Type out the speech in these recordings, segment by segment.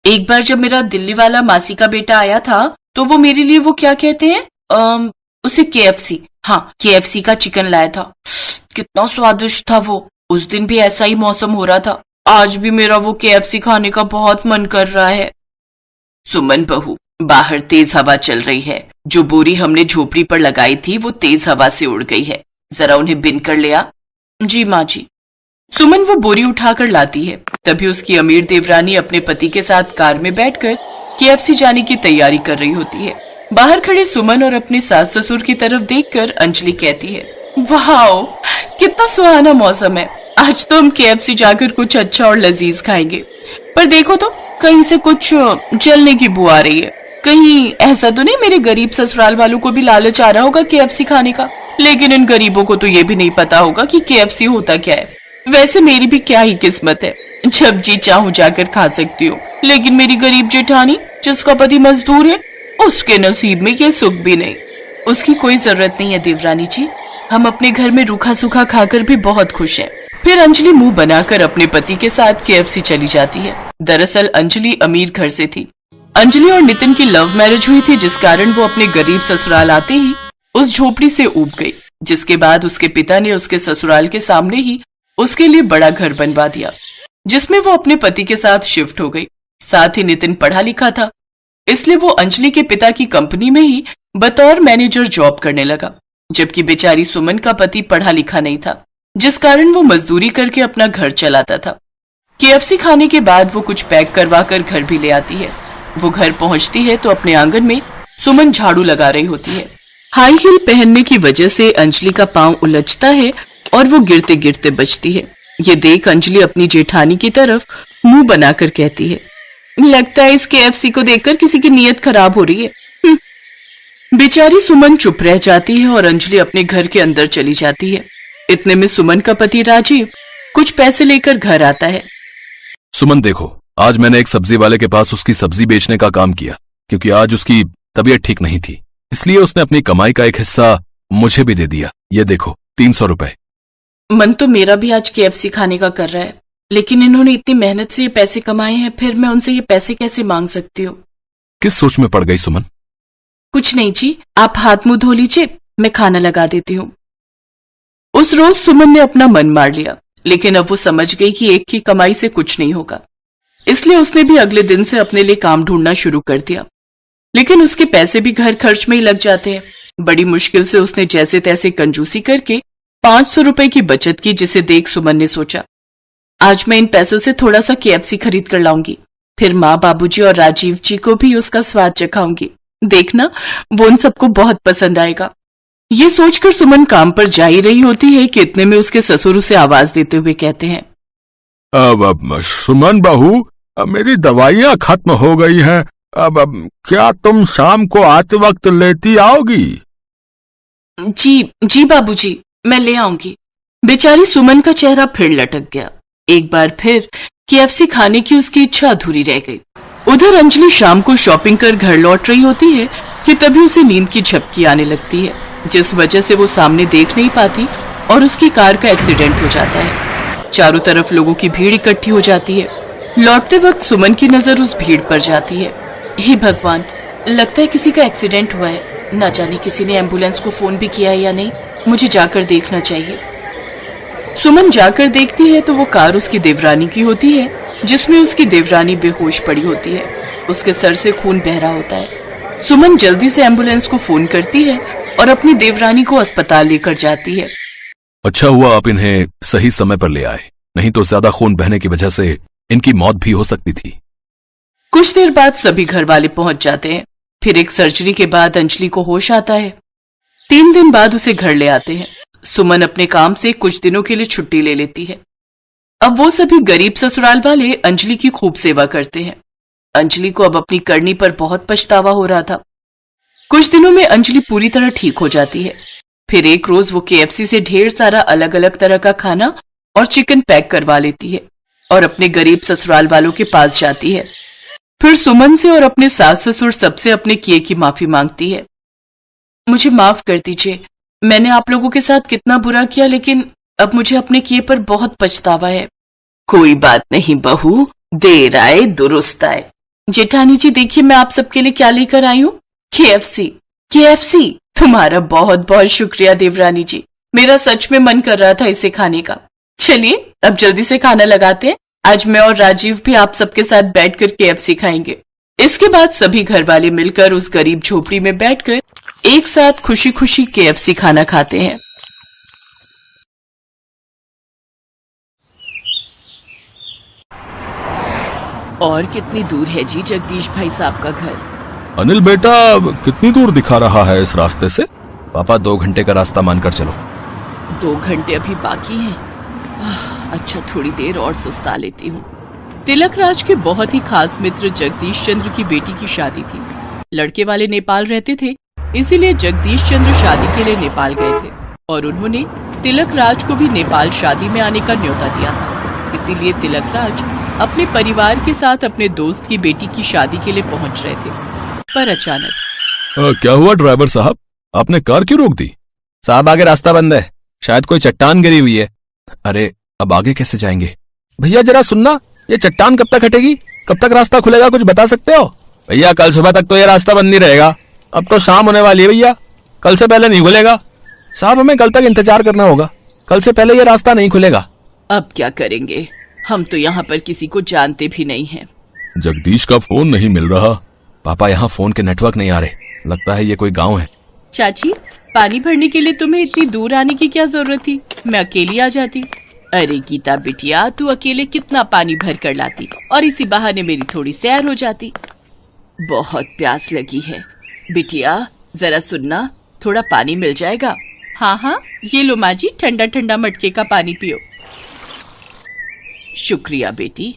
एक बार जब मेरा दिल्ली वाला मासी का बेटा आया था तो वो मेरे लिए वो क्या कहते हैं उसे केएफसी, हाँ केएफसी का चिकन लाया था। कितना स्वादिष्ट था वो। उस दिन भी ऐसा ही मौसम हो रहा था। आज भी मेरा वो केएफसी खाने का बहुत मन कर रहा है। सुमन बहू, बाहर तेज हवा चल रही है। जो बोरी हमने झोपड़ी पर लगाई थी वो तेज हवा से उड़ गई है। जरा उन्हें बिन कर ले आ। जी माँ जी। सुमन वो बोरी उठाकर लाती है। तभी उसकी अमीर देवरानी अपने पति के साथ कार में बैठकर केएफसी जाने की तैयारी कर रही होती है। बाहर खड़े सुमन और अपने सास ससुर की तरफ देखकर अंजलि कहती है, वाह कितना सुहाना मौसम है। आज तो हम केएफसी जाकर कुछ अच्छा और लजीज खाएंगे। पर देखो तो कहीं से कुछ जलने की बू आ रही है। कहीं ऐसा तो नहीं मेरे गरीब ससुराल वालों को भी लालच आ रहा होगा केएफसी खाने का। लेकिन इन गरीबों को तो ये भी नहीं पता होगा कि केएफसी होता क्या है। वैसे मेरी भी क्या ही किस्मत है, जब जी चाहूं जाकर खा सकती हूँ। लेकिन मेरी गरीब जेठानी जिसका पति मजदूर है, उसके नसीब में ये सुख भी नहीं। उसकी कोई जरूरत नहीं है देवरानी जी, हम अपने घर में रूखा सूखा खाकर भी बहुत खुश हैं। फिर अंजलि मुंह बनाकर अपने पति के साथ केएफसी चली जाती है। दरअसल अंजलि अमीर घर से थी। अंजलि और नितिन की लव मैरिज हुई थी, जिस कारण वो अपने गरीब ससुराल आते ही उस झोपड़ी से ऊब गई। जिसके बाद उसके पिता ने उसके ससुराल के सामने ही उसके लिए बड़ा घर बनवा दिया, जिसमें वो अपने पति के साथ शिफ्ट हो गई। साथ ही नितिन पढ़ा लिखा था, इसलिए वो अंजलि के पिता की कंपनी में ही बतौर मैनेजर जॉब करने लगा। जबकि बेचारी सुमन का पति पढ़ा लिखा नहीं था, जिस कारण वो मजदूरी करके अपना घर चलाता था। केएफसी खाने के बाद वो कुछ पैक करवा कर घर भी ले आती है। वो घर पहुंचती है तो अपने आंगन में सुमन झाड़ू लगा रही होती है। हाई हील पहनने की वजह से अंजलि का पांव उलझता है और वो गिरते गिरते बचती है। ये देख अंजलि अपनी जेठानी की तरफ मुंह बनाकर कहती है, लगता है इस केएफसी को देखकर किसी की नीयत खराब हो रही है। बेचारी सुमन चुप रह जाती है और अंजलि अपने घर के अंदर चली जाती है। इतने में सुमन का पति राजीव कुछ पैसे लेकर घर आता है। सुमन देखो, आज मैंने एक सब्जी वाले के पास उसकी सब्जी बेचने का काम किया, क्योंकि आज उसकी तबीयत ठीक नहीं थी। इसलिए उसने अपनी कमाई का एक हिस्सा मुझे भी दे दिया। ये देखो 300 रुपए। मन तो मेरा भी आज केएफसी खाने का कर रहा है, लेकिन इन्होंने इतनी मेहनत से ये पैसे कमाए हैं, फिर मैं उनसे ये पैसे कैसे मांग सकती हूँ। किस सोच में पड़ गई सुमन? कुछ नहीं जी, आप हाथ मुंह धो लीजिए, मैं खाना लगा देती हूँ। उस रोज सुमन ने अपना मन मार लिया, लेकिन अब वो समझ गई कि एक की कमाई से कुछ नहीं होगा। इसलिए उसने भी अगले दिन से अपने लिए काम ढूंढना शुरू कर दिया। लेकिन उसके पैसे भी घर खर्च में ही लग जाते हैं। बड़ी मुश्किल से उसने जैसे तैसे कंजूसी करके 500 रुपए की बचत की, जिसे देख सुमन ने सोचा, आज मैं इन पैसों से थोड़ा सा केएफसी खरीद कर लाऊंगी। फिर माँ, बाबूजी और राजीव जी को भी उसका स्वाद चखाऊंगी। देखना, वो उन सबको बहुत पसंद आएगा। ये सोचकर सुमन काम पर जा ही रही होती है कि इतने में उसके ससुर उसे आवाज देते हुए कहते हैं, अब सुमन बहू, मेरी दवाइयाँ खत्म हो गई हैं। अब क्या तुम शाम को आते वक्त लेती आओगी? जी बाबूजी, मैं ले आऊंगी। बेचारी सुमन का चेहरा फिर लटक गया। एक बार फिर केएफसी खाने की उसकी इच्छा अधूरी रह गई। उधर अंजलि शाम को शॉपिंग कर घर लौट रही होती है कि तभी उसे नींद की झपकी आने लगती है, जिस वजह से वो सामने देख नहीं पाती और उसकी कार का एक्सीडेंट हो जाता है। चारों तरफ लोगों की भीड़ इकट्ठी हो जाती है। लौटते वक्त सुमन की नजर उस भीड़ पर जाती है। हे भगवान, लगता है किसी का एक्सीडेंट हुआ है। न जाने किसी ने एम्बुलेंस को फोन भी किया है या नहीं। मुझे जाकर देखना चाहिए। सुमन जाकर देखती है तो वो कार उसकी देवरानी की होती है, जिसमें उसकी देवरानी बेहोश पड़ी होती है। उसके सर से खून बह रहा होता है। सुमन जल्दी से एम्बुलेंस को फोन करती है और अपनी देवरानी को अस्पताल लेकर जाती है। अच्छा हुआ आप इन्हें सही समय पर ले आए, नहीं तो ज्यादा खून बहने की वजह से इनकी मौत भी हो सकती थी। कुछ देर बाद सभी घर वाले पहुंच जाते हैं। फिर एक सर्जरी के बाद अंजलि को होश आता है। 3 दिन बाद उसे घर ले आते हैं। सुमन अपने काम से कुछ दिनों के लिए छुट्टी ले लेती है। अब वो सभी गरीब ससुराल वाले अंजलि की खूब सेवा करते हैं। अंजलि को अब अपनी करनी पर बहुत पछतावा हो रहा था। कुछ दिनों में अंजलि पूरी तरह ठीक हो जाती है। फिर एक रोज वो केएफसी से ढेर सारा अलग अलग तरह का खाना और चिकन पैक करवा लेती है और अपने गरीब ससुराल वालों के पास जाती है। फिर सुमन से और अपने सास ससुर सबसे अपने किए की माफी मांगती है। मुझे माफ कर दीजिए, मैंने आप लोगों के साथ कितना बुरा किया, लेकिन अब मुझे अपने किए पर बहुत पछतावा है। कोई बात नहीं बहू, देर आए दुरुस्त आए। जेठानी जी देखिए मैं आप सबके लिए क्या लेकर आई हूँ, KFC। KFC, तुम्हारा बहुत बहुत शुक्रिया देवरानी जी, मेरा सच में मन कर रहा था इसे खाने का। चलिए अब जल्दी से खाना लगाते हैं, आज मैं और राजीव भी आप सबके साथ बैठकर KFC खाएंगे। इसके बाद सभी घर वाले मिलकर उस गरीब झोपड़ी में बैठकर एक साथ खुशी खुशी KFC खाना खाते हैं। और कितनी दूर है जी जगदीश भाई साहब का घर? अनिल बेटा, कितनी दूर दिखा रहा है इस रास्ते से? पापा 2 घंटे का रास्ता मानकर चलो। 2 घंटे अभी बाकी हैं। अच्छा थोड़ी देर और सुस्ता लेती हूँ। तिलक राज के बहुत ही खास मित्र जगदीश चंद्र की बेटी की शादी थी। लड़के वाले नेपाल रहते थे, इसीलिए जगदीश चंद्र शादी के लिए नेपाल गए थे और उन्होंने तिलक राज को भी नेपाल शादी में आने का न्योता दिया था। इसीलिए तिलक राज अपने परिवार के साथ अपने दोस्त की बेटी की शादी के लिए पहुंच रहे थे, पर अचानक। क्या हुआ ड्राइवर साहब, आपने कार क्यों रोक दी? साहब आगे रास्ता बंद है, शायद कोई चट्टान गिरी हुई है। अरे अब आगे कैसे जाएंगे? भैया जरा सुनना, ये चट्टान कब तक हटेगी? कब तक रास्ता खुलेगा, कुछ बता सकते हो? भैया कल सुबह तक तो ये रास्ता बंद नहीं रहेगा, अब तो शाम होने वाली है भैया, कल से पहले नहीं खुलेगा। साहब हमें कल तक इंतजार करना होगा, कल से पहले ये रास्ता नहीं खुलेगा। अब क्या करेंगे, हम तो यहाँ पर किसी को जानते भी नहीं हैं। जगदीश का फोन नहीं मिल रहा। पापा यहाँ फोन के नेटवर्क नहीं आ रहे, लगता है ये कोई गांव है। चाची पानी भरने के लिए तुम्हें इतनी दूर आने की क्या जरूरत थी, मैं अकेली आ जाती। अरे गीता बिटिया, तू अकेले कितना पानी भर कर लाती और इसी बहाने मेरी थोड़ी सैर हो जाती। बहुत प्यास लगी है बिटिया, जरा सुनना, थोड़ा पानी मिल जाएगा? हाँ हाँ ये लो माँ जी, ठंडा ठंडा मटके का पानी पियो। शुक्रिया बेटी।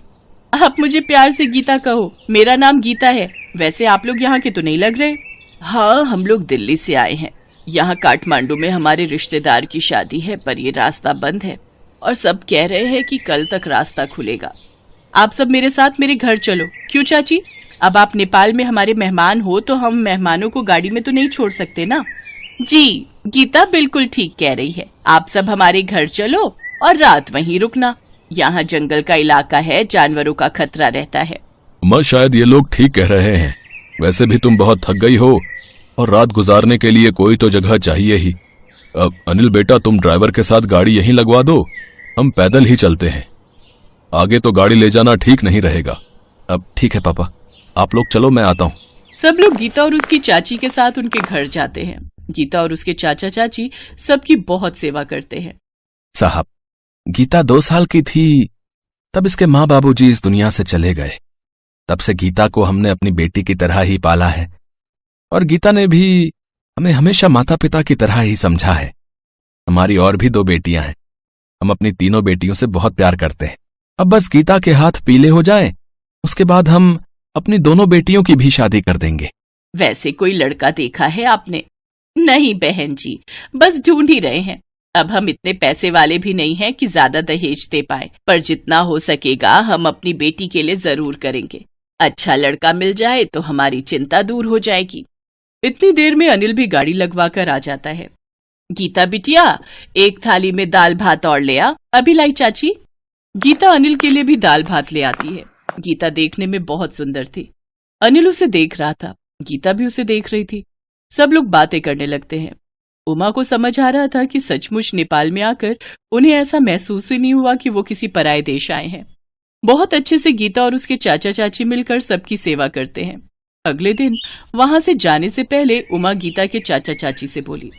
आप मुझे प्यार से गीता कहो, मेरा नाम गीता है। वैसे आप लोग यहाँ के तो नहीं लग रहे। हाँ हम लोग दिल्ली से आए हैं, यहाँ काठमांडू में हमारे रिश्तेदार की शादी है, पर ये रास्ता बंद है और सब कह रहे हैं कि कल तक रास्ता खुलेगा। आप सब मेरे साथ मेरे घर चलो। क्यों चाची, अब आप नेपाल में हमारे मेहमान हो तो हम मेहमानों को गाड़ी में तो नहीं छोड़ सकते ना। जी गीता बिल्कुल ठीक कह रही है, आप सब हमारे घर चलो और रात वहीं रुकना। यहाँ जंगल का इलाका है, जानवरों का खतरा रहता है। अम्मा शायद ये लोग ठीक कह रहे हैं, वैसे भी तुम बहुत थक गई हो और रात गुजारने के लिए कोई तो जगह चाहिए ही। अब अनिल बेटा तुम ड्राइवर के साथ गाड़ी यहीं लगवा दो, हम पैदल ही चलते हैं, आगे तो गाड़ी ले जाना ठीक नहीं रहेगा। अब ठीक है पापा, आप लोग चलो, मैं आता हूँ। सब लोग गीता और उसकी चाची के साथ उनके घर जाते हैं। गीता और उसके चाचा चाची सबकी बहुत सेवा करते हैं। साहब गीता 2 साल की थी तब इसके माँ बाबूजी इस दुनिया से चले गए। तब से गीता को हमने अपनी बेटी की तरह ही पाला है और गीता ने भी हमें हमेशा माता पिता की तरह ही समझा है। हमारी और भी 2 बेटियां हैं, हम अपनी तीनों बेटियों से बहुत प्यार करते हैं। अब बस गीता के हाथ पीले हो जाएं, उसके बाद हम अपनी दोनों बेटियों की भी शादी कर देंगे। वैसे कोई लड़का देखा है आपने? नहीं बहन जी, बस ढूंढ ही रहे हैं। अब हम इतने पैसे वाले भी नहीं हैं कि ज्यादा दहेज दे पाए, पर जितना हो सकेगा हम अपनी बेटी के लिए जरूर करेंगे। अच्छा लड़का मिल जाए तो हमारी चिंता दूर हो जाएगी। इतनी देर में अनिल भी गाड़ी लगवा कर आ जाता है। गीता बिटिया, एक थाली में दाल भात और ले आ। अभी लाई चाची। गीता अनिल के लिए भी दाल भात ले आती है। गीता देखने में बहुत सुंदर थी। अनिल उसे देख रहा था, गीता भी उसे देख रही थी। सब लोग बातें करने लगते हैं। उमा को समझ आ रहा था कि सचमुच नेपाल में आकर उन्हें ऐसा महसूस ही नहीं हुआ कि वो किसी पराये देश आए हैं। बहुत अच्छे से गीता और उसके चाचा चाची मिलकर सबकी सेवा करते हैं। अगले दिन वहां से जाने से पहले उमा गीता के चाचा चाची से बोली,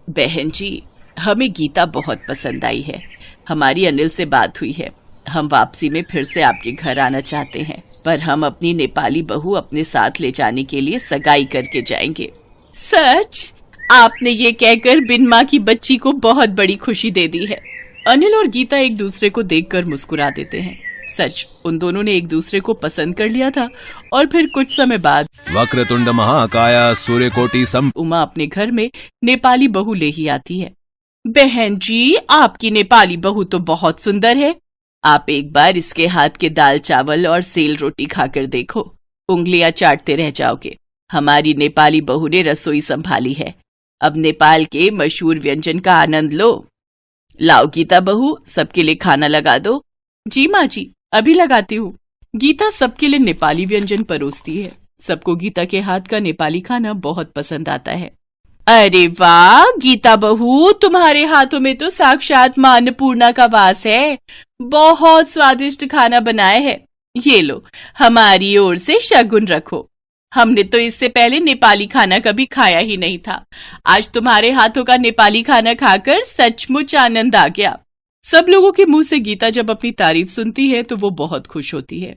बहन जी हमें गीता बहुत पसंद आई है, हमारी अनिल से बात हुई है, हम वापसी में फिर से आपके घर आना चाहते हैं, पर हम अपनी नेपाली बहू अपने साथ ले जाने के लिए सगाई करके जाएंगे। सच? आपने ये कहकर बिन माँ की बच्ची को बहुत बड़ी खुशी दे दी है। अनिल और गीता एक दूसरे को देखकर मुस्कुरा देते हैं। सच उन दोनों ने एक दूसरे को पसंद कर लिया था। और फिर कुछ समय बाद वक्रतुंड महाकाय सूर्यकोटि सम उमा अपने घर में नेपाली बहू ले ही आती है। बहन जी आपकी नेपाली बहू तो बहुत सुंदर है, आप एक बार इसके हाथ के दाल चावल और सेल रोटी खाकर देखो, उंगलियां चाटते रह जाओगे। हमारी नेपाली बहू ने रसोई संभाली है, अब नेपाल के मशहूर व्यंजन का आनंद लो। लाओ गीता बहू, सबके लिए खाना लगा दो। जी माँ जी, अभी लगाती हूँ। गीता सबके लिए नेपाली व्यंजन परोसती है। सबको गीता के हाथ का नेपाली खाना बहुत पसंद आता है। अरे वाह गीता बहू, तुम्हारे हाथों में तो साक्षात मां अन्नपूर्णा का वास है। बहुत स्वादिष्ट खाना बनाए है। ये लो, हमारी ओर से शगुन रखो। हमने तो इससे पहले नेपाली खाना कभी खाया ही नहीं था। आज तुम्हारे हाथों का नेपाली खाना खाकर सचमुच आनंद आ गया। सब लोगों के मुंह से गीता जब अपनी तारीफ सुनती है तो वो बहुत खुश होती है।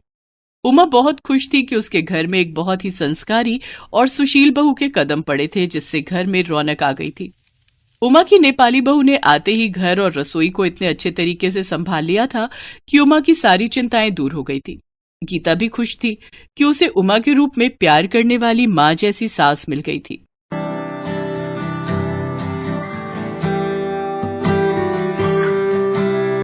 उमा बहुत खुश थी कि उसके घर में एक बहुत ही संस्कारी और सुशील बहू के कदम पड़े थे, जिससे घर में रौनक आ गई थी। उमा की नेपाली बहू ने आते ही घर और रसोई को इतने अच्छे तरीके से संभाल लिया था कि उमा की सारी चिंताएं दूर हो गई थी। गीता भी खुश थी कि उसे उमा के रूप में प्यार करने वाली मां जैसी सास मिल गई थी।